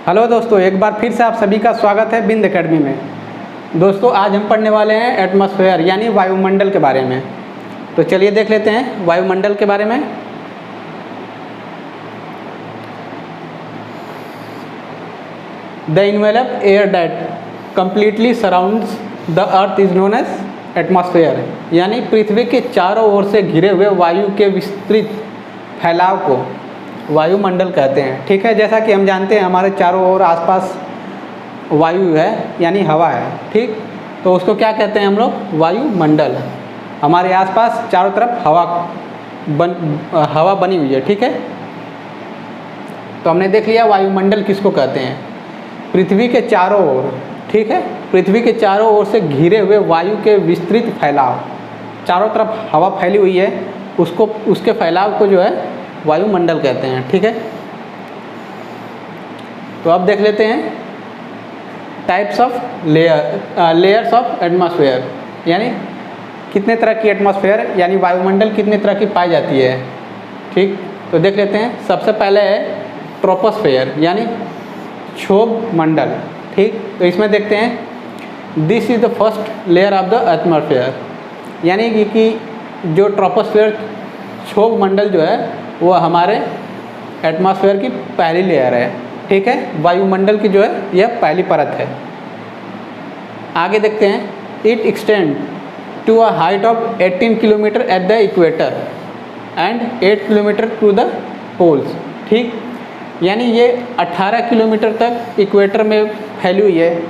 Hello दोस्तों, एक बार फिर से आप सभी का स्वागत है बिंद एकेडमी में। दोस्तों, आज हम पढ़ने वाले हैं एटमॉस्फेयर यानी वायुमंडल के बारे में। तो चलिए देख लेते हैं वायुमंडल के बारे में। The envelope air that completely surrounds the earth is known as atmosphere, यानी पृथ्वी के चारों ओर से घिरे हुए वायु के विस्तृत फैलाव को वायुमंडल कहते हैं। ठीक है, जैसा कि हम जानते हैं हमारे चारों ओर आसपास वायु है यानी हवा है। ठीक, तो उसको क्या कहते हैं हम लोग? वायुमंडल। हमारे आसपास चारों तरफ हवा बनी हुई है। ठीक है, तो हमने देख लिया वायुमंडल किसको कहते हैं। पृथ्वी के चारों ओर, ठीक है, पृथ्वी के चारों ओर से घिरे हुए वायु के विस्तृत फैलाव, चारों तरफ हवा फैली हुई है, उसके फैलाव को जो है वायुमंडल कहते हैं। ठीक है, तो अब देख लेते हैं types of layers of atmosphere, यानी कितने तरह की एटमॉस्फेयर यानी वायुमंडल कितने तरह की पाई जाती है। ठीक, तो देख लेते हैं। सबसे पहले है ट्रोपोस्फेयर यानी क्षोभ मंडल। ठीक, तो इसमें देखते हैं this is the first layer of the atmosphere, यानी कि जो ट्रोपोस्फेयर क्षोभ मंडल जो है वो हमारे एटमॉस्फेयर की पहली लेयर है। ठीक है, वायुमंडल की जो है यह पहली परत है। आगे देखते हैं, it extend to a height of 18 kilometre at the equator and 8 kilometre to the poles. ठीक, यानी ये 18 किलोमीटर तक इक्वेटर में फैली हुई है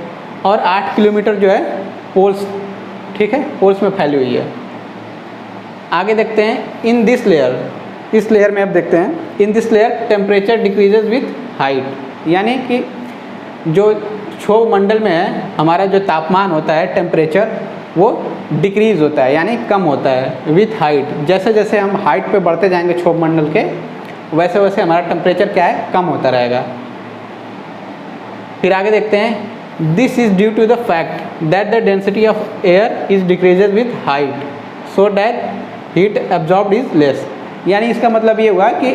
और 8 किलोमीटर जो है पोल्स, ठीक है, पोल्स में फैली हुई है। आगे देखते हैं, इन दिस लेयर, इस लेयर में अब देखते हैं, इन this layer temperature decreases with height, यानी कि जो क्षोभ मंडल में है हमारा जो तापमान होता है, टेम्परेचर, वो डिक्रीज होता है यानी कम होता है विथ हाइट। जैसे जैसे हम हाइट पे बढ़ते जाएंगे क्षोभ मंडल के, वैसे वैसे हमारा टेम्परेचर क्या है, कम होता रहेगा। फिर आगे देखते हैं, this is due to the fact that the density of air is decreases with height so that heat absorbed is less, यानी इसका मतलब ये हुआ कि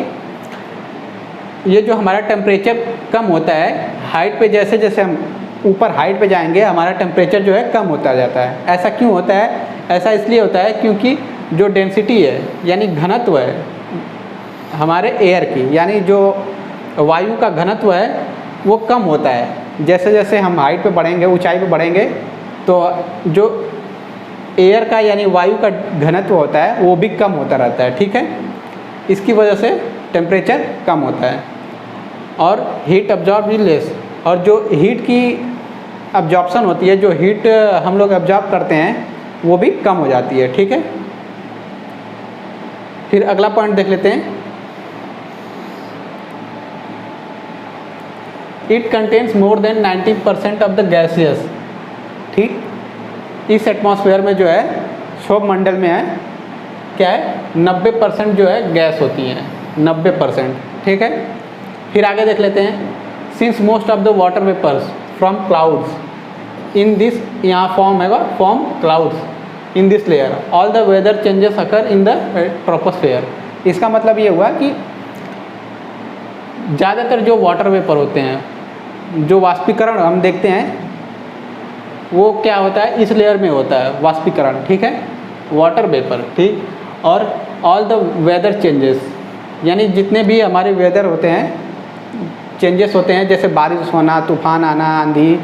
ये जो हमारा टेम्परेचर कम होता है हाइट पे, जैसे जैसे हम ऊपर हाइट पे जाएंगे हमारा टेम्परेचर जो है कम होता जाता है। ऐसा क्यों होता है? ऐसा इसलिए होता है क्योंकि जो डेंसिटी है यानी घनत्व है हमारे एयर की, यानी जो वायु का घनत्व है वो कम होता है। जैसे जैसे हम हाइट पे बढ़ेंगे, ऊंचाई पे बढ़ेंगे, तो जो एयर का यानी वायु का घनत्व होता है वो भी कम होता रहता है। ठीक है, इसकी वजह से टेम्परेचर कम होता है और हीट अब्जॉर्ब इज लेस, और जो हीट की अब्जॉर्प्शन होती है, जो हीट हम लोग अब्जॉर्ब करते हैं वो भी कम हो जाती है। ठीक है, फिर अगला पॉइंट देख लेते हैं, it contains more than 90% of the gases. ठीक, इस एटमॉस्फेयर में जो है क्षोभ मंडल में है क्या है, 90% जो है गैस होती हैं, 90%। ठीक है, फिर आगे देख लेते हैं, since most of the water vapours from clouds in this, यहाँ फॉर्म है form clouds in this layer, all the weather changes occur in the troposphere. इसका मतलब ये हुआ कि ज़्यादातर जो वाटर वेपर होते हैं, जो वाष्पीकरण हम देखते हैं वो क्या होता है, इस लेयर में होता है वाष्पीकरण। ठीक है, वाटर वेपर। ठीक, और ऑल द वेदर चेंजेस, यानी जितने भी हमारे वेदर होते हैं, चेंजेस होते हैं, जैसे बारिश होना, तूफान आना, आंधी,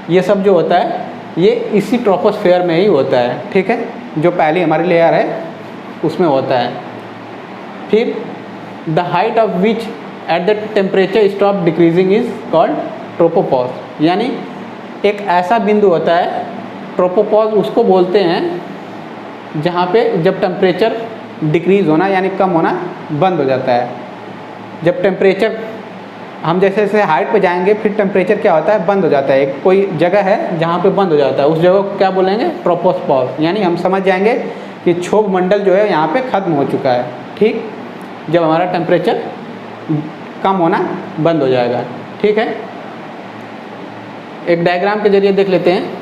ये सब जो होता है ये इसी ट्रोपोस्फेयर में ही होता है। ठीक है, जो पहली हमारी लेयर है उसमें होता है। फिर the height of which at the temperature stop decreasing is called tropopause, यानी एक ऐसा बिंदु होता है ट्रोपोपॉज, उसको बोलते हैं जहाँ पे जब टेम्परेचर डिक्रीज़ होना यानी कम होना बंद हो जाता है। जब टेम्परेचर हम जैसे जैसे हाइट पे जाएंगे फिर टेम्परेचर क्या होता है, बंद हो जाता है। एक कोई जगह है जहाँ पे बंद हो जाता है, उस जगह को क्या बोलेंगे, ट्रोपोपॉज, यानी हम समझ जाएंगे कि क्षोभ मंडल जो है यहाँ पे ख़त्म हो चुका है। ठीक, जब हमारा टेम्परेचर कम होना बंद हो जाएगा। ठीक है, एक डायग्राम के जरिए देख लेते हैं।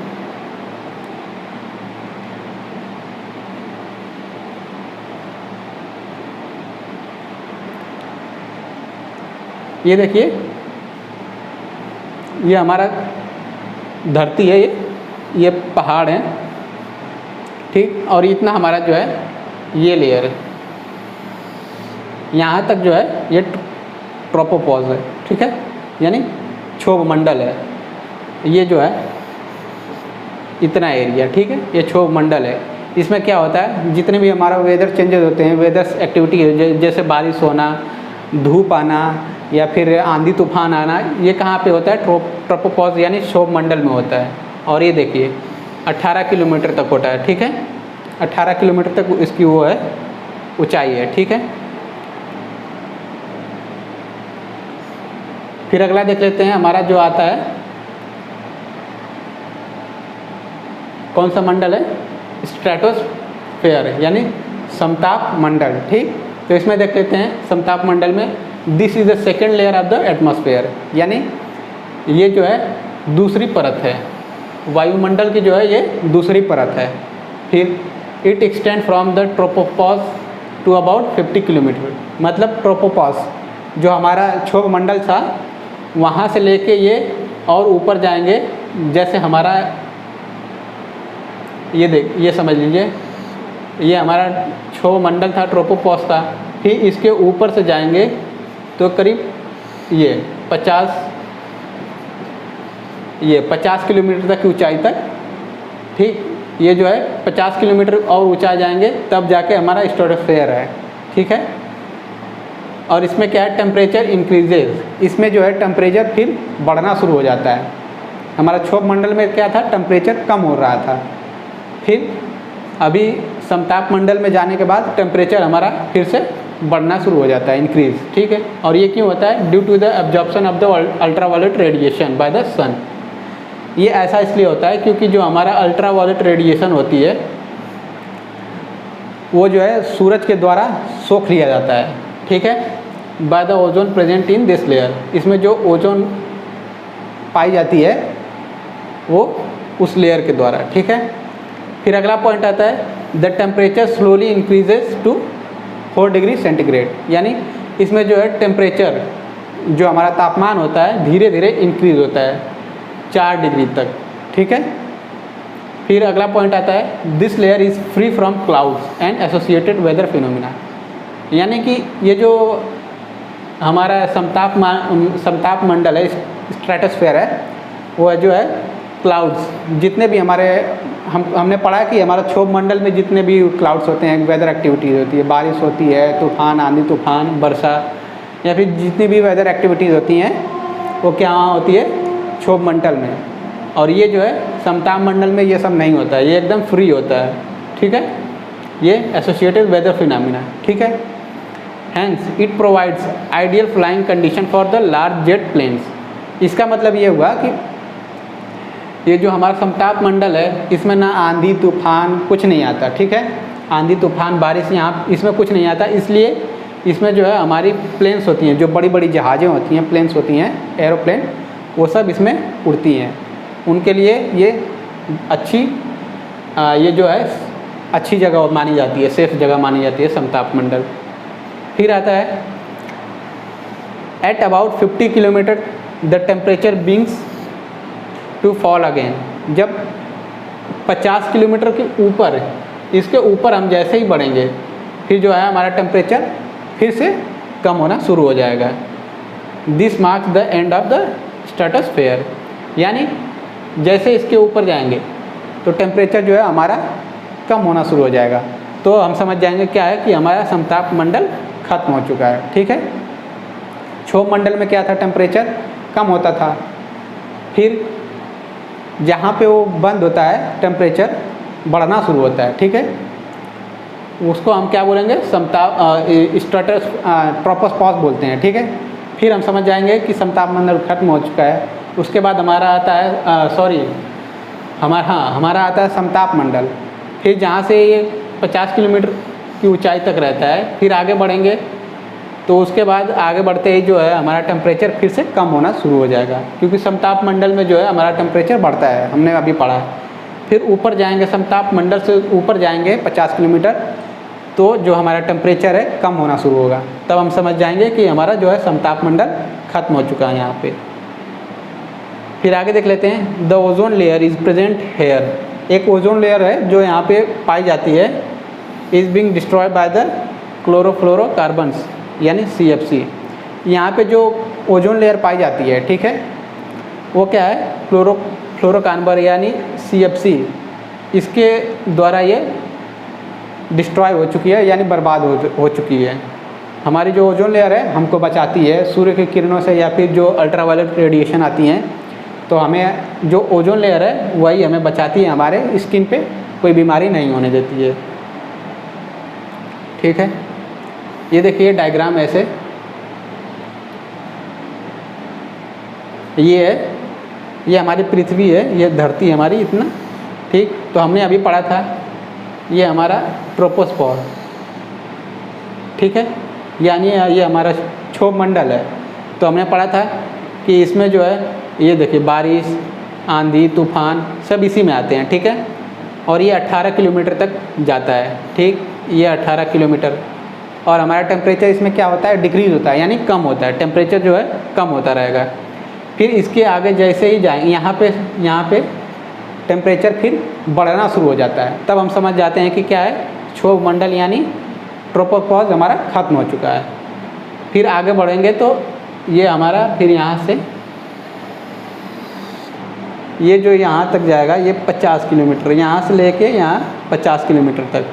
ये देखिए, ये हमारा धरती है, ये पहाड़ है, ठीक। और इतना हमारा जो है ये लेयर है, यहाँ तक जो है ये ट्रोपोपॉज है, ठीक है, यानी क्षोभ मंडल है। ये जो है इतना एरिया, ठीक है, ये क्षोभ मंडल है। इसमें क्या होता है, जितने भी हमारा वेदर चेंजेस होते हैं, वेदर एक्टिविटी जैसे बारिश होना, धूप आना या फिर आंधी तूफान आना, ये कहाँ पे होता है, ट्रोपोपॉज यानी क्षोभ मंडल में होता है। और ये देखिए 18 किलोमीटर तक होता है, ठीक है, 18 किलोमीटर तक इसकी वो है ऊंचाई है, ठीक है। फिर अगला देख लेते हैं, हमारा जो आता है कौन सा मंडल है, स्ट्रेटोस्फेयर यानी समताप मंडल, ठीक। तो इसमें देख लेते हैं समताप मंडल में this is the second layer of the atmosphere, यानी ये जो है दूसरी परत है, वायुमंडल की जो है ये दूसरी परत है। फिर it extend from the tropopause to about 50 kilometre, मतलब ट्रोपोपॉज जो हमारा क्षोभ मंडल था वहाँ से लेके ये और ऊपर जाएंगे, जैसे हमारा ये समझ लीजिए, ये हमारा क्षोभ मंडल था, ट्रोपोपॉज था, फिर इसके ऊपर से जाएंगे तो करीब ये 50 किलोमीटर तक की ऊंचाई तक, ठीक। ये जो है 50 किलोमीटर और ऊंचा जाएंगे तब जाके हमारा स्ट्रेटोस्फेयर है, ठीक है। और इसमें क्या है, टेम्परेचर इंक्रीजेज, इसमें जो है टेम्परेचर फिर बढ़ना शुरू हो जाता है। हमारा क्षोभ मंडल में क्या था, टेम्परेचर कम हो रहा था, फिर अभी समताप मंडल में जाने के बाद टेम्परेचर हमारा फिर से बढ़ना शुरू हो जाता है, इंक्रीज, ठीक है। और ये क्यों होता है, due to the absorption of the ultraviolet radiation by the sun. ये ऐसा इसलिए होता है क्योंकि जो हमारा अल्ट्रावायलेट रेडिएशन होती है वो जो है सूरज के द्वारा सोख लिया जाता है, ठीक है, by the ozone present in this layer. इसमें जो ओजोन पाई जाती है वो उस लेयर के द्वारा, ठीक है। फिर अगला पॉइंट आता है, the temperature slowly increases to 4 degree centigrade, यानी इसमें जो है टेम्परेचर जो हमारा तापमान होता है धीरे धीरे इंक्रीज होता है 4 डिग्री तक, ठीक है। फिर अगला पॉइंट आता है, this layer is free from clouds and associated weather phenomena, यानी कि ये जो हमारा समताप मंडल है, स्ट्रेटोस्फेयर है, वो जो है क्लाउड्स, जितने भी हमारे हमने पढ़ा है कि हमारा क्षोभ मंडल में जितने भी क्लाउड्स होते हैं, वेदर एक्टिविटीज़ होती है, बारिश होती है, तूफान, आंधी तूफान, वर्षा, या फिर जितनी भी वेदर एक्टिविटीज़ होती हैं वो क्या होती है, क्षोभ मंडल में। और ये जो है समताप मंडल में ये सब नहीं होता है, ये एकदम फ्री होता है, ठीक है, ये एसोसिएटेड वेदर फिनोमिना, ठीक है। Hence it provides ideal flying condition for the large jet planes. इसका मतलब ये हुआ कि ये जो हमारा समताप मंडल है इसमें ना आंधी तूफान कुछ नहीं आता, ठीक है, आंधी तूफान बारिश यहाँ इसमें कुछ नहीं आता, इसलिए इसमें जो है हमारी प्लेन्स होती हैं, जो बड़ी बड़ी जहाज़ें होती हैं, प्लेन्स होती हैं, एरोप्लेन, वो सब इसमें उड़ती हैं। उनके लिए ये अच्छी ये जो है अच्छी जगह मानी जाती है, सेफ जगह मानी जाती है समताप मंडल। फिर आता है, at about 50 kilometre the temperature begins to fall again. जब 50 किलोमीटर के ऊपर, इसके ऊपर हम जैसे ही बढ़ेंगे फिर जो है हमारा टेम्परेचर फिर से कम होना शुरू हो जाएगा। This marks the end of the stratosphere, यानी जैसे इसके ऊपर जाएंगे तो टेम्परेचर जो है हमारा कम होना शुरू हो जाएगा, तो हम समझ जाएंगे क्या है कि हमारा समताप मंडल खत्म हो चुका है, ठीक है। क्षोभ मंडल में क्या था, टेम्परेचर कम होता था, फिर जहाँ पे वो बंद होता है टेम्परेचर बढ़ना शुरू होता है, ठीक है, उसको हम क्या बोलेंगे, समताप ट्रोपोपॉज बोलते हैं, ठीक है। फिर हम समझ जाएंगे कि समताप मंडल खत्म हो चुका है। उसके बाद हमारा आता है हमारा आता है समताप मंडल, फिर जहाँ से ये 50 किलोमीटर की ऊंचाई तक रहता है, फिर आगे बढ़ेंगे तो उसके बाद आगे बढ़ते ही जो है हमारा टेम्परेचर फिर से कम होना शुरू हो जाएगा, क्योंकि समताप मंडल में जो है हमारा टेम्परेचर बढ़ता है, हमने अभी पढ़ा है। फिर ऊपर जाएंगे, समताप मंडल से ऊपर जाएंगे 50 किलोमीटर, तो जो हमारा टेम्परेचर है कम होना शुरू होगा, तब हम समझ जाएंगे कि हमारा जो है समताप मंडल खत्म हो चुका है यहाँ पे। फिर आगे देख लेते हैं, the ozone layer is present here. एक ओजोन लेयर है जो यहाँ पे पाई जाती है, is being destroyed by the chlorofluorocarbons यानी CFC। यहाँ पे जो ओजोन लेयर पाई जाती है, ठीक है, वो क्या है, फ्लोरोकार्बन यानी CFC, इसके द्वारा ये डिस्ट्रॉय हो चुकी है यानी बर्बाद हो चुकी है। हमारी जो ओजोन लेयर है हमको बचाती है सूर्य की किरणों से या फिर जो अल्ट्रावायलेट रेडिएशन आती हैं, तो हमें जो ओजोन लेयर है वही हमें बचाती है, हमारे स्किन पे कोई बीमारी नहीं होने देती है। ठीक है, ये देखिए डायग्राम ऐसे, ये है, ये हमारी पृथ्वी है, ये धरती है हमारी इतना, ठीक। तो हमने अभी पढ़ा था ये हमारा ट्रोपोस्फोर, ठीक है, यानी ये हमारा क्षोभ मंडल है। तो हमने पढ़ा था कि इसमें जो है ये देखिए बारिश, आंधी, तूफान सब इसी में आते हैं, ठीक है। और ये 18 किलोमीटर तक जाता है, ठीक, ये 18 किलोमीटर। और हमारा टेम्परेचर इसमें क्या होता है, डिक्रीज़ होता है यानी कम होता है, टेम्परेचर जो है कम होता रहेगा। फिर इसके आगे जैसे ही जाएंगे यहाँ पे टेम्परेचर फिर बढ़ना शुरू हो जाता है, तब हम समझ जाते हैं कि क्या है, क्षोभ मंडल यानी ट्रोपोपॉज हमारा ख़त्म हो चुका है। फिर आगे बढ़ेंगे तो ये हमारा फिर यहाँ से ये जो यहाँ तक जाएगा ये 50 किलोमीटर, यहाँ से लेके यहाँ 50 किलोमीटर तक।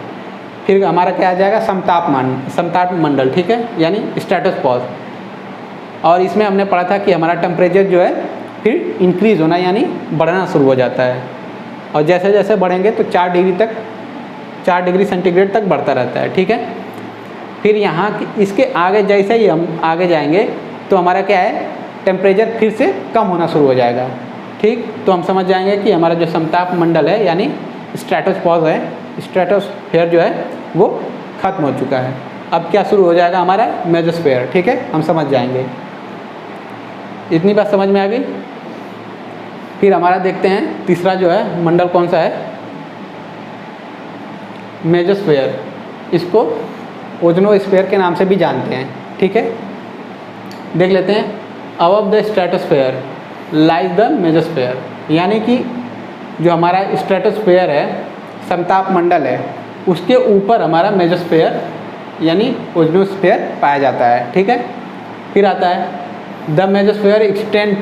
फिर हमारा क्या आ जाएगा, समताप मंडल, ठीक है, यानी स्ट्रेटोस्फीयर। और इसमें हमने पढ़ा था कि हमारा टेम्परेचर जो है फिर इंक्रीज़ होना यानी बढ़ना शुरू हो जाता है, और जैसे जैसे बढ़ेंगे तो 4 डिग्री सेंटीग्रेड तक बढ़ता रहता है, ठीक है। फिर यहाँ इसके आगे जैसे ही हम आगे जाएंगे तो हमारा क्या है, टेम्परेचर फिर से कम होना शुरू हो जाएगा, ठीक। तो हम समझ जाएंगे कि हमारा जो समताप मंडल है यानी स्ट्रेटोस्फीयर है, स्ट्रेटोस्फीयर जो है वो ख़त्म हो चुका है। अब क्या शुरू हो जाएगा, हमारा मेसोस्फीयर, ठीक है, हम समझ जाएंगे। इतनी बात समझ में आ गई। फिर हमारा देखते हैं तीसरा जो है मंडल कौन सा है, मेसोस्फीयर। इसको ओजोनोस्फीयर के नाम से भी जानते हैं, ठीक है। देख लेते हैं, above the stratosphere lies the mesosphere, यानी कि जो हमारा स्ट्रेटोस्फीयर है, समताप मंडल है, उसके ऊपर हमारा मेसोस्फीयर यानी ओजोनोस्फीयर पाया जाता है, ठीक है। फिर आता है the mesosphere extend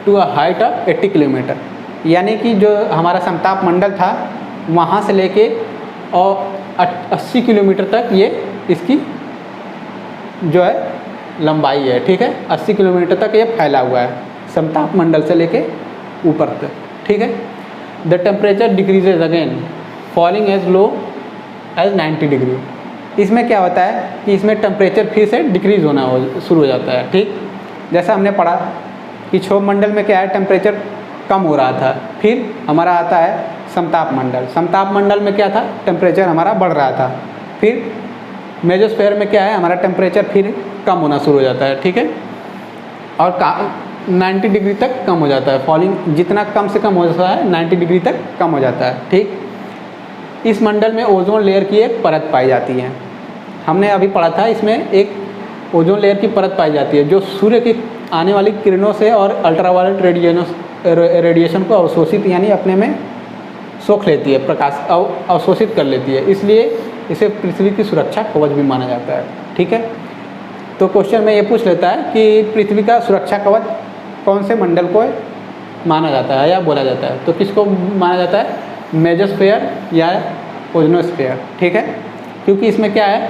to a height of 80 kilometre, यानी कि जो हमारा समताप मंडल था वहाँ से लेके और 80 किलोमीटर तक ये इसकी जो है लंबाई है, ठीक है। 80 किलोमीटर तक ये फैला हुआ है समताप मंडल से लेके ऊपर तक, ठीक है। The temperature decreases again falling as low as 90 degree. इसमें क्या होता है कि इसमें टेम्परेचर फिर से डिक्रीज़ होना शुरू हो जाता है, ठीक। जैसा हमने पढ़ा कि क्षोभ मंडल में क्या है, टेम्परेचर कम हो रहा था, फिर हमारा आता है समताप मंडल। समताप मंडल में क्या था, टेम्परेचर हमारा बढ़ रहा था। फिर मेसोस्फीयर में क्या है, हमारा टेम्परेचर फिर कम होना शुरू हो जाता है, ठीक है, और 90 डिग्री तक कम हो जाता है। फॉलिंग जितना कम से कम हो जाता है 90 डिग्री तक कम हो जाता है, ठीक। इस मंडल में ओजोन लेयर की एक परत पाई जाती है। हमने अभी पढ़ा था, इसमें एक ओजोन लेयर की परत पाई जाती है जो सूर्य की आने वाली किरणों से और अल्ट्रावायलेट रेडिएशन को अवशोषित यानी अपने में सोख लेती है, प्रकाश अवशोषित कर लेती है, इसलिए इसे पृथ्वी की सुरक्षा कवच भी माना जाता है, ठीक है। तो क्वेश्चन में ये पूछ लेता है कि पृथ्वी का सुरक्षा कवच कौन से मंडल को माना जाता है या बोला जाता है, तो किसको माना जाता है, मेसोस्फीयर या ओजोनोस्फीयर, ठीक है। क्योंकि इसमें क्या है,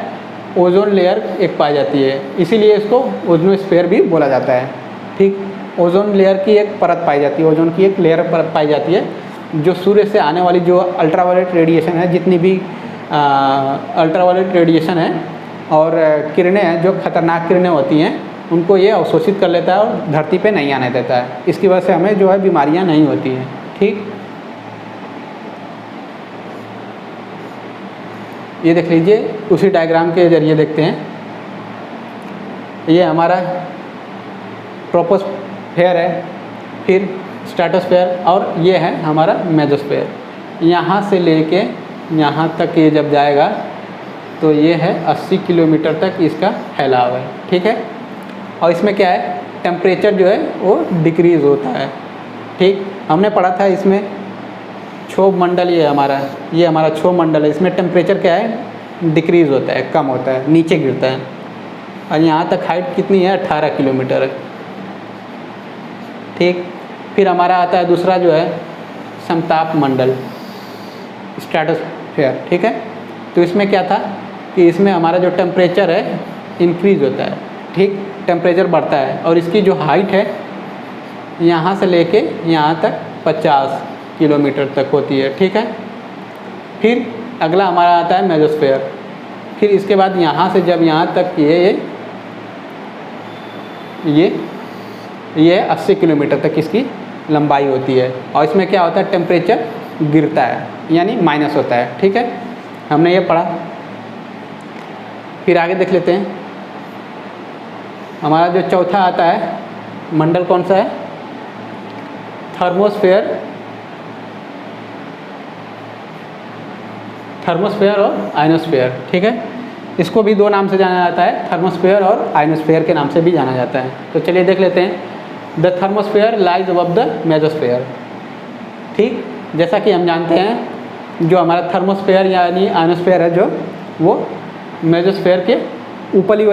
ओजोन लेयर एक पाई जाती है, इसीलिए इसको ओजोनोस्फीयर भी बोला जाता है, ठीक। ओजोन लेयर की एक परत पाई जाती है, ओजोन की एक लेयर परत पाई जाती है जो सूर्य से आने वाली जो अल्ट्रावायलेट रेडिएशन है, जितनी भी अल्ट्रावायलेट रेडिएशन है और किरणें हैं, जो खतरनाक किरणें होती हैं, उनको ये अवशोषित कर लेता है और धरती पे नहीं आने देता है। इसकी वजह से हमें जो है बीमारियां नहीं होती हैं, ठीक। ये देख लीजिए, उसी डायग्राम के जरिए देखते हैं। ये हमारा ट्रोपोस्फीयर है, फिर स्ट्रेटोस्फीयर, और ये है हमारा मेसोस्फीयर। यहाँ से लेके यहाँ तक ये जब जाएगा तो ये है 80 किलोमीटर तक इसका फैलाव है, ठीक है। और इसमें क्या है, टेम्परेचर जो है वो डिक्रीज़ होता है, ठीक, हमने पढ़ा था इसमें क्षोभ मंडल, ये हमारा क्षोभ मंडल है। इसमें टेम्परेचर क्या है, डिक्रीज़ होता है, कम होता है, नीचे गिरता है। और यहाँ तक हाइट कितनी है, 18 किलोमीटर है। ठीक, फिर हमारा आता है दूसरा जो है समताप मंडल, स्ट्रेटोस्फीयर। ठीक है, तो इसमें क्या था कि इसमें हमारा जो टेम्परेचर है इंक्रीज़ होता है। ठीक, टेम्परेचर बढ़ता है और इसकी जो हाइट है यहाँ से लेके यहाँ तक 50 किलोमीटर तक होती है। ठीक है, फिर अगला हमारा आता है मेसोस्फीयर। फिर इसके बाद यहाँ से जब यहाँ तक ये 80 किलोमीटर तक इसकी लंबाई होती है। और इसमें क्या होता है, टेम्परेचर गिरता है, यानी माइनस होता है। ठीक है, हमने ये पढ़ा। फिर आगे देख लेते हैं, हमारा जो चौथा आता है मंडल कौन सा है, थर्मोस्फीयर और आयनोस्फीयर। ठीक है, इसको भी दो नाम से जाना जाता है, थर्मोस्फीयर और आयनोस्फीयर के नाम से भी जाना जाता है। तो चलिए देख लेते हैं। The thermosphere lies above the mesosphere. ठीक, जैसा कि हम जानते हैं जो हमारा थर्मोस्फीयर यानी आयनोस्फीयर है, जो वो मेसोस्फीयर के ऊपरी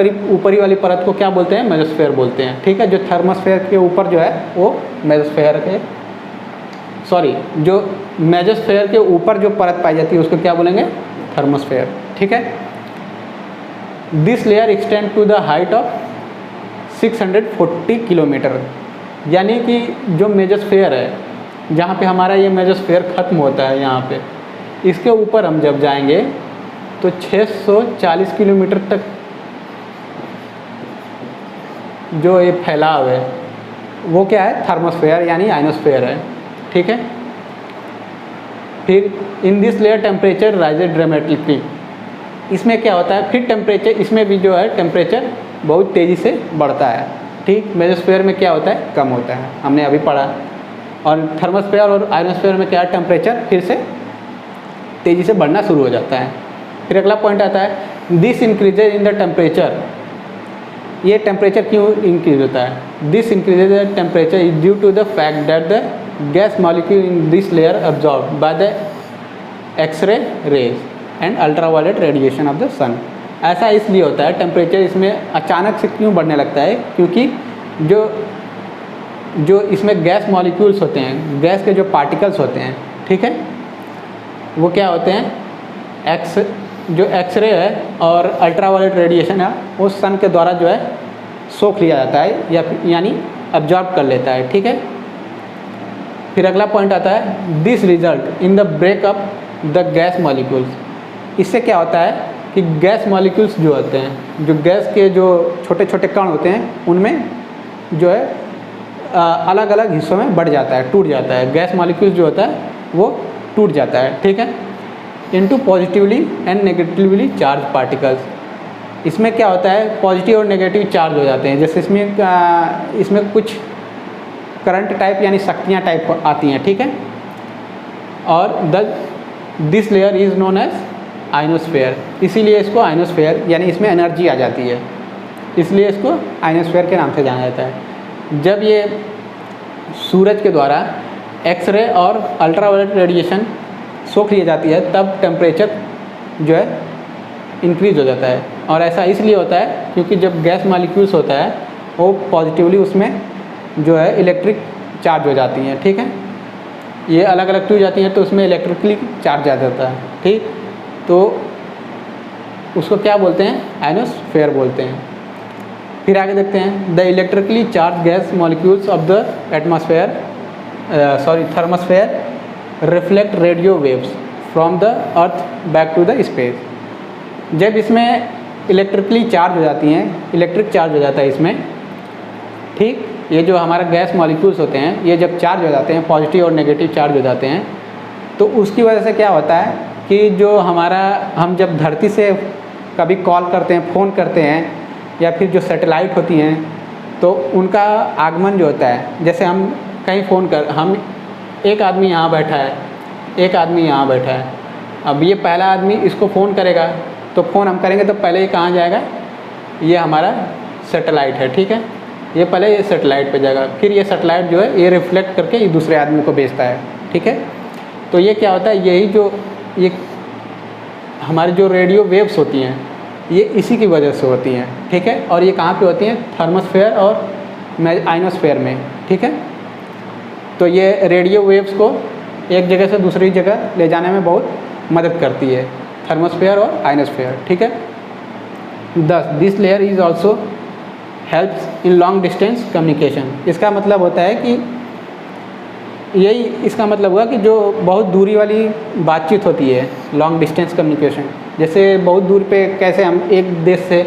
वाली परत को क्या बोलते हैं, मेसोस्फीयर बोलते हैं। ठीक है, जो थर्मोस्फीयर के ऊपर जो है वो मेसोस्फीयर के जो मेसोस्फीयर के ऊपर जो परत पाई जाती है उसको क्या बोलेंगे, थर्मोस्फीयर। ठीक है, this layer extend to the height of 640 kilometre. यानी कि जो मेसोस्फीयर है, जहाँ पे हमारा ये मेसोस्फीयर ख़त्म होता है, यहाँ पे इसके ऊपर हम जब जाएंगे तो 640 किलोमीटर तक जो ये फैलाव है वो क्या है, थर्मोस्फीयर यानी आयनोस्फीयर है। ठीक है, फिर इन this layer temperature rises dramatically. इसमें क्या होता है, फिर टेम्परेचर इसमें भी जो है टेम्परेचर बहुत तेज़ी से बढ़ता है। ठीक, मेसोस्फीयर में क्या होता है, कम होता है, हमने अभी पढ़ा। और थर्मोस्फीयर और आयनोस्फीयर में क्या है, टेम्परेचर फिर से तेज़ी से बढ़ना शुरू हो जाता है। फिर अगला पॉइंट आता है, this increases in the temperature. ये टेम्परेचर क्यों इंक्रीज होता है, this increases the temperature is due to the fact that the gas molecule in this layer absorb by the X ray rays and ultraviolet radiation of the sun. ऐसा इसलिए होता है, temperature इसमें अचानक से क्यों बढ़ने लगता है, क्योंकि जो इसमें गैस मॉलिक्यूल्स होते हैं, गैस के जो पार्टिकल्स होते हैं, ठीक है, वो क्या होते हैं, जो एक्सरे है और अल्ट्रावायलेट रेडिएशन है वो सन के द्वारा जो है सोख लिया जाता है या यानी अब्जॉर्ब कर लेता है। ठीक है, फिर अगला पॉइंट आता है, this result in the breakup the gas molecules. इससे क्या होता है कि गैस मॉलिक्यूल्स जो होते हैं, जो गैस के जो छोटे छोटे कण होते हैं, उनमें जो है अलग अलग हिस्सों में बढ़ जाता है, टूट जाता है। गैस मॉलिक्यूल्स जो होता है वो टूट जाता है। ठीक है, into positively and negatively charge particles. इसमें क्या होता है, पॉजिटिव और नेगेटिव चार्ज हो जाते हैं। जैसे इसमें कुछ करंट टाइप यानी शक्तियाँ टाइप आती हैं। ठीक है, और this layer is known as ionosphere. इसीलिए इसको आयनोस्फीयर यानी इसमें एनर्जी आ जाती है, इसलिए इसको आयनोस्फीयर के नाम से जाना जाता है। जब ये सूरज के द्वारा एक्सरे और अल्ट्रावायलेट रेडिएशन सोख ली जाती है तब टेम्परेचर जो है इंक्रीज़ हो जाता है। और ऐसा इसलिए होता है क्योंकि जब गैस मॉलिक्यूल्स होता है वो पॉजिटिवली उसमें जो है इलेक्ट्रिक चार्ज हो जाती हैं। ठीक है, ये अलग अलग टूट जाती हैं तो उसमें इलेक्ट्रिकली चार्ज आ जाता है। ठीक, तो उसको क्या बोलते हैं, आयनोस्फीयर बोलते हैं। फिर आगे देखते हैं, the electrically charge gas molecules of the atmosphere thermosphere reflect radio waves from the earth back to the space. जब इसमें इलेक्ट्रिकली चार्ज हो जाती हैं, इलेक्ट्रिक चार्ज हो जाता है इसमें, ठीक, ये जो हमारा गैस मॉलिक्यूल्स होते हैं ये जब चार्ज हो जाते हैं, पॉजिटिव और नेगेटिव चार्ज हो जाते हैं, तो उसकी वजह से क्या होता है कि जो हम जब धरती से कभी कॉल करते हैं, फ़ोन करते हैं, या फिर जो सैटेलाइट होती हैं तो उनका आगमन जो होता है, जैसे हम कहीं हम एक आदमी यहाँ बैठा है, एक आदमी यहाँ बैठा है, अब ये पहला आदमी इसको फ़ोन करेगा तो फ़ोन हम करेंगे तो पहले ये कहाँ जाएगा, ये हमारा सैटेलाइट है। ठीक है, ये पहले ये सेटेलाइट पे जाएगा, फिर ये सेटेलाइट जो है ये रिफ्लेक्ट करके ये दूसरे आदमी को भेजता है, ठीक है। तो ये क्या होता है, यही जो ये हमारी जो रेडियो वेव्स होती हैं ये इसी की वजह से होती हैं, ठीक है। और ये कहाँ पे होती हैं, थर्मोस्फेयर और आइनोस्फेयर में, ठीक है। तो ये रेडियो वेव्स को एक जगह से दूसरी जगह ले जाने में बहुत मदद करती है, थर्मोस्फेयर और आइनोस्फेयर, ठीक है। This layer is also helps in long distance communication. इसका मतलब होता है कि यही इसका मतलब हुआ कि जो बहुत दूरी वाली बातचीत होती है, लॉन्ग डिस्टेंस कम्युनिकेशन, जैसे बहुत दूर पे कैसे हम एक देश से,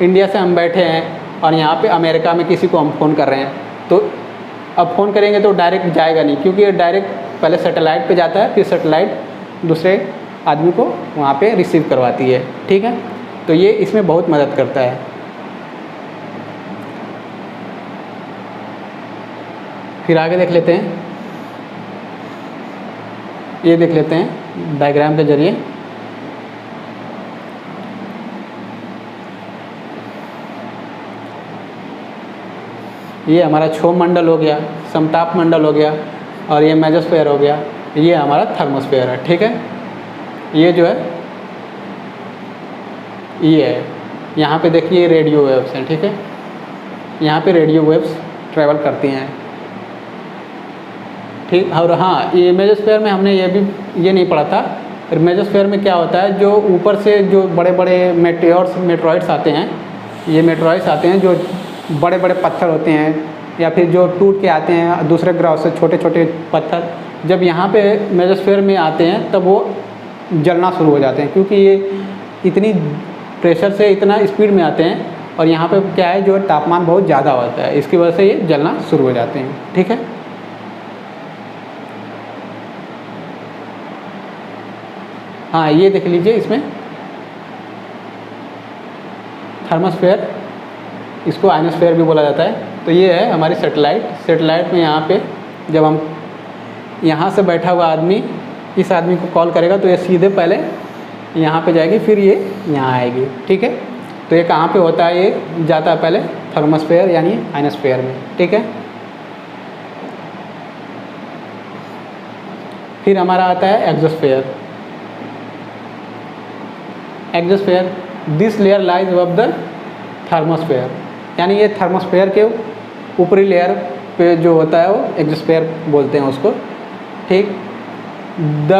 इंडिया से हम बैठे हैं और यहाँ पे अमेरिका में किसी को हम फ़ोन कर रहे हैं, तो अब फ़ोन करेंगे तो डायरेक्ट जाएगा नहीं, क्योंकि ये डायरेक्ट पहले सेटेलाइट पे जाता है, फिर सेटेलाइट दूसरे आदमी को वहाँ पे रिसीव करवाती है, ठीक है। तो ये इसमें बहुत मदद करता है। फिर आगे देख लेते हैं, ये देख लेते हैं डायग्राम के जरिए। ये हमारा क्षोभ मंडल हो गया, समताप मंडल हो गया, और ये मेसोस्फीयर हो गया, ये हमारा थर्मोस्फीयर है, ठीक है। ये जो है ये है, यहाँ पे देखिए रेडियो वेव्स हैं, ठीक है। यहाँ पे रेडियो वेव्स ट्रैवल करती हैं, ठीक। और हाँ, ये मेसोस्फीयर में हमने ये भी नहीं पढ़ा था। मेसोस्फीयर में क्या होता है, जो ऊपर से जो बड़े बड़े मेटेरॉइड्स आते हैं, ये मेटेरॉइड्स आते हैं जो बड़े बड़े पत्थर होते हैं, या फिर जो टूट के आते हैं दूसरे ग्रह से, छोटे छोटे पत्थर जब यहाँ पे मेसोस्फीयर में आते हैं तब वो जलना शुरू हो जाते हैं, क्योंकि ये इतनी प्रेशर से इतना स्पीड में आते हैं, और यहाँ पे क्या है, जो तापमान बहुत ज़्यादा होता है, इसकी वजह से ये जलना शुरू हो जाते हैं, ठीक है। हाँ, ये देख लीजिए, इसमें थर्मोस्फेयर, इसको आइनोस्फेयर भी बोला जाता है। तो ये है हमारी सेटेलाइट में यहाँ पे जब हम यहाँ से बैठा हुआ आदमी इस आदमी को कॉल करेगा तो ये सीधे पहले यहाँ पे जाएगी, फिर ये यहाँ आएगी, ठीक है। तो ये कहाँ पे होता है, ये जाता है पहले थर्मोस्फेयर यानी आइनोस्फेयर में, ठीक है। फिर हमारा आता है exosphere. This layer lies above the thermosphere, यानी ये थर्मोस्फेयर के ऊपरी लेयर पे जो होता है वो एक्सोस्फेयर बोलते हैं उसको, ठीक। The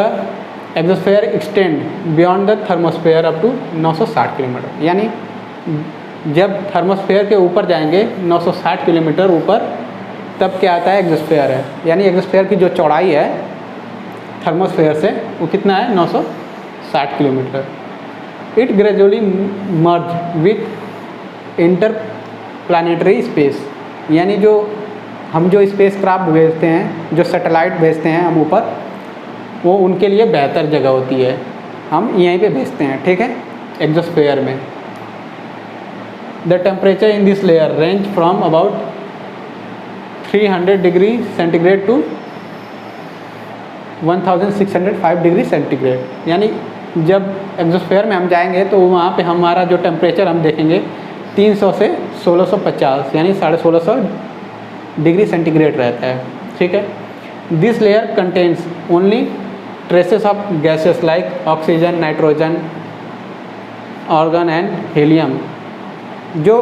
exosphere extend beyond the thermosphere up to 960 kilometre, यानी जब थर्मोस्फेयर के ऊपर जाएंगे 960 किलोमीटर ऊपर, तब क्या आता है, एक्सोस्फेयर है। यानी एक्सोस्फेयर की जो चौड़ाई है थर्मोस्फेयर से वो कितना है, 960 kilometre. It gradually merge with inter planetary space, यानी जो हम जो स्पेस क्राफ्ट भेजते हैं, जो सैटेलाइट भेजते हैं हम ऊपर, वो उनके लिए बेहतर जगह होती है, हम यहीं पे भेजते हैं, ठीक है, एक्सोस्फेयर में। The temperature in this layer range from about 300 degree centigrade to 1605 degree centigrade. यानी जब एक्सोस्फेयर में हम जाएंगे तो वहाँ पे हमारा जो टेम्परेचर हम देखेंगे 300 से 1650 यानी 1650 डिग्री सेंटीग्रेड रहता है, ठीक है। This layer contains only traces of gases like oxygen, nitrogen, argon and helium. जो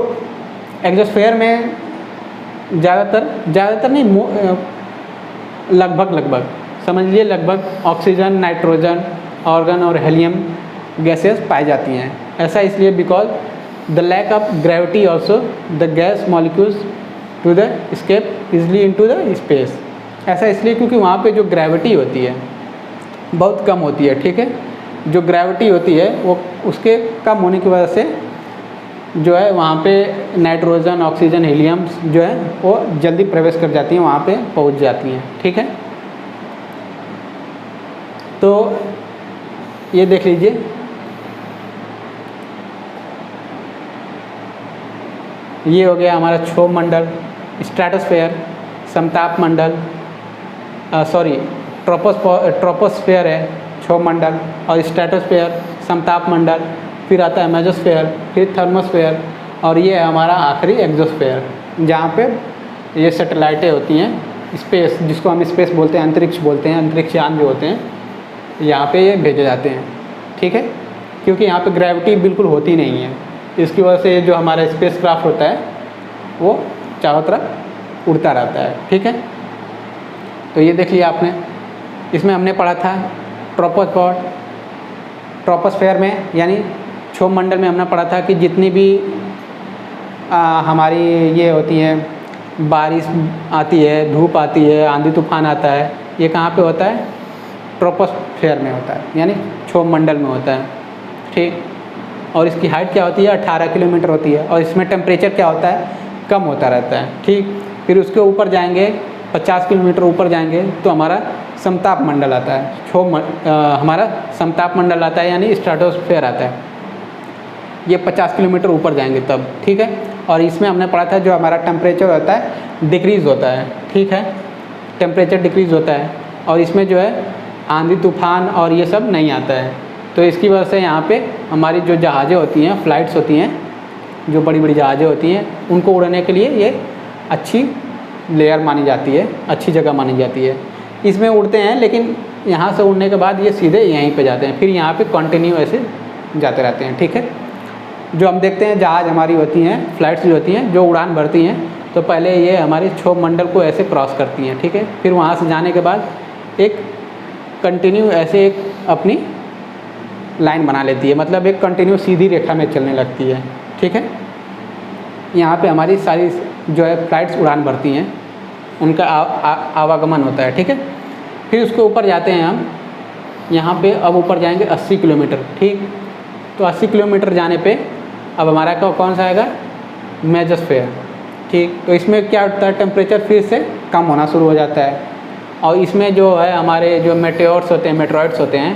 एक्सोस्फेयर में ज़्यादातर नहीं, लगभग समझ लीजिए लगभग ऑक्सीजन, नाइट्रोजन, ऑर्गन और हीलियम गैसेस पाई जाती हैं। ऐसा इसलिए because the lack of gravity also the gas molecules to the escape easily into the space। ऐसा इसलिए क्योंकि वहाँ पे जो ग्रेविटी होती है बहुत कम होती है, ठीक है। जो ग्रेविटी होती है वो उसके कम होने की वजह से जो है वहाँ पे नाइट्रोजन, ऑक्सीजन, हीलियम जो है वो जल्दी प्रवेश कर जाती हैं, वहाँ पे पहुँच जाती हैं, ठीक है। तो ये देख लीजिए, ये हो गया हमारा क्षोभ मंडल, स्ट्रेटोस्फेयर, समताप मंडल, ट्रोपोस्फेयर है क्षोभ मंडल, और स्ट्रेटोस्फेयर, समताप मंडल, फिर आता है मेसोस्फेयर, फिर थर्मोस्फेयर, और ये है हमारा आखिरी एग्जोस्फेयर, जहाँ पे ये सैटेलाइटें होती हैं, स्पेस जिसको हम स्पेस बोलते हैं, अंतरिक्ष बोलते हैं, अंतरिक्ष यान जो होते हैं, यहाँ पे ये भेजे जाते हैं। ठीक है, क्योंकि यहाँ पे ग्रेविटी बिल्कुल होती नहीं है, इसकी वजह से जो हमारा स्पेस क्राफ्ट होता है वो चारों तरफ उड़ता रहता है। ठीक है, तो ये देख लिया आपने। इसमें हमने पढ़ा था ट्रोपोस्फेयर में, यानी क्षोभ मंडल में हमने पढ़ा था कि जितनी भी हमारी ये होती हैं, बारिश आती है, धूप आती है, आंधी तूफान आता है, ये कहाँ पे होता है? ट्रोपोस्फेयर में होता है, यानी क्षोभ मंडल में होता है। ठीक, और इसकी हाइट क्या होती है? 18 किलोमीटर होती है, और इसमें टेम्परेचर क्या होता है? कम होता रहता है। ठीक, फिर उसके ऊपर जाएंगे, 50 किलोमीटर ऊपर जाएंगे तो हमारा समताप मंडल आता है, हमारा समताप मंडल आता है, यानी स्ट्रेटोस्फेयर आता है। ये 50 किलोमीटर ऊपर जाएंगे तब। ठीक है, और इसमें हमने पढ़ा था जो हमारा टेम्परेचर होता है डिक्रीज़ होता है। ठीक है, टेम्परेचर डिक्रीज़ होता है, और इसमें जो है आंधी तूफान और ये सब नहीं आता है। तो इसकी वजह से यहाँ पे हमारी जो जहाज़ें होती हैं, फ़्लाइट्स होती हैं, जो बड़ी बड़ी जहाज़ें होती हैं, उनको उड़ने के लिए ये अच्छी लेयर मानी जाती है, अच्छी जगह मानी जाती है। इसमें उड़ते हैं, लेकिन यहाँ से उड़ने के बाद ये सीधे यहीं पे जाते हैं, फिर यहाँ पे कंटिन्यू ऐसे जाते रहते हैं। ठीक है, जो हम देखते हैं जहाज़ हमारी होती हैं, फ़्लाइट्स जो होती हैं, जो उड़ान भरती हैं, तो पहले ये हमारे क्षोभ मंडल को ऐसे क्रॉस करती हैं। ठीक है, फिर वहाँ से जाने के बाद एक कंटिन्यू ऐसे एक अपनी लाइन बना लेती है, मतलब एक कंटिन्यू सीधी रेखा में चलने लगती है। ठीक है, यहाँ पे हमारी सारी जो है फ्लाइट्स उड़ान भरती हैं, उनका आवागमन होता है। ठीक है, फिर उसके ऊपर जाते हैं हम, यहाँ पे अब ऊपर जाएंगे 80 किलोमीटर। ठीक, तो 80 किलोमीटर जाने पे अब हमारा कौन सा आएगा? मेजोस्फेयर। ठीक, तो इसमें क्या होता है? टेम्परेचर फिर से कम होना शुरू हो जाता है, और इसमें जो है हमारे जो मेटेओर्स होते हैं, मेट्रॉइड्स होते हैं,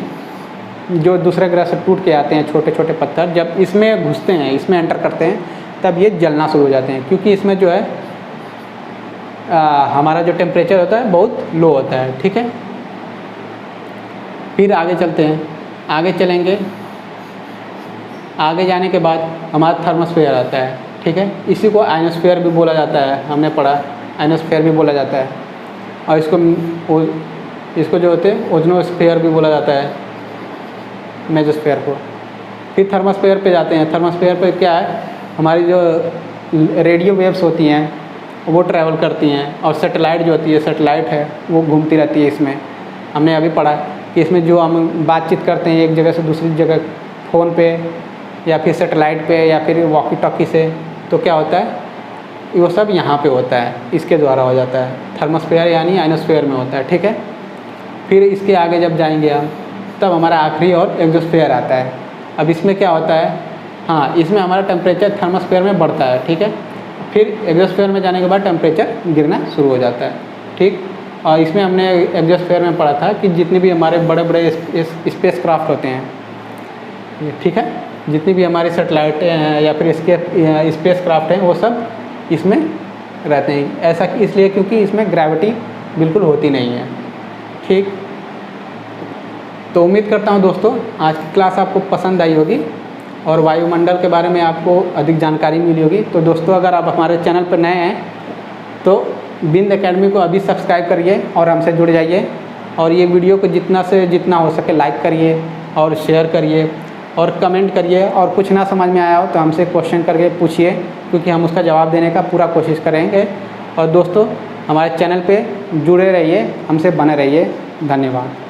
जो दूसरे ग्रह से टूट के आते हैं, छोटे छोटे पत्थर, जब इसमें घुसते हैं, इसमें एंटर करते हैं, तब ये जलना शुरू हो जाते हैं, क्योंकि इसमें जो है हमारा जो टेम्परेचर होता है बहुत लो होता है। ठीक है, फिर आगे चलते हैं, आगे चलेंगे, आगे जाने के बाद हमारा थर्मोस्फेयर आता है। ठीक है, इसी को आयनोस्फेयर भी बोला जाता है, हमने पढ़ा, आयनोस्फेयर भी बोला जाता है, और इसको जो होते हैं ओजोनोस्फेयर भी बोला जाता है, मेजोस्फेयर को। फिर थर्मोस्फेयर पे जाते हैं। थर्मोस्फेयर पे क्या है? हमारी जो रेडियो वेव्स होती हैं वो ट्रैवल करती हैं, और सैटेलाइट जो होती है, सैटेलाइट है, वो घूमती रहती है। इसमें हमने अभी पढ़ा कि इसमें जो हम बातचीत करते हैं एक जगह से दूसरी जगह, फ़ोन पे या फिर सैटेलाइट पे या फिर वॉकी टॉकी से, तो क्या होता है? वो सब यहाँ पे होता है, इसके द्वारा हो जाता है। थर्मोस्फेयर यानी आयनोस्फेयर में होता है। ठीक है, फिर इसके आगे जब जाएंगे हम, तब हमारा आखिरी और एग्जोस्फेयर आता है। अब इसमें क्या होता है? हाँ, इसमें हमारा टेम्परेचर थर्मोस्फेयर में बढ़ता है। ठीक है, फिर एग्जोस्फेयर में जाने के बाद टेम्परेचर गिरना शुरू हो जाता है। ठीक, और इसमें हमने एग्जोस्फेयर में पढ़ा था कि जितने भी हमारे बड़े बड़े स्पेस क्राफ्ट होते हैं, ठीक है, जितनी भी हमारी सैटेलाइटें हैं या फिर इसके स्पेस क्राफ्ट हैं, वो सब इसमें रहते हैं। ऐसा इसलिए क्योंकि इसमें ग्रेविटी बिल्कुल होती नहीं है। ठीक, तो उम्मीद करता हूँ दोस्तों आज की क्लास आपको पसंद आई होगी और वायुमंडल के बारे में आपको अधिक जानकारी मिली होगी। तो दोस्तों अगर आप हमारे चैनल पर नए हैं तो बिंद एकेडमी को अभी सब्सक्राइब करिए और हमसे जुड़ जाइए, और ये वीडियो को जितना से जितना हो सके लाइक करिए और शेयर करिए और कमेंट करिए, और कुछ ना समझ में आया हो तो हमसे क्वेश्चन करके पूछिए, क्योंकि हम उसका जवाब देने का पूरा कोशिश करेंगे। और दोस्तों हमारे चैनल पे जुड़े रहिए, हमसे बने रहिए। धन्यवाद।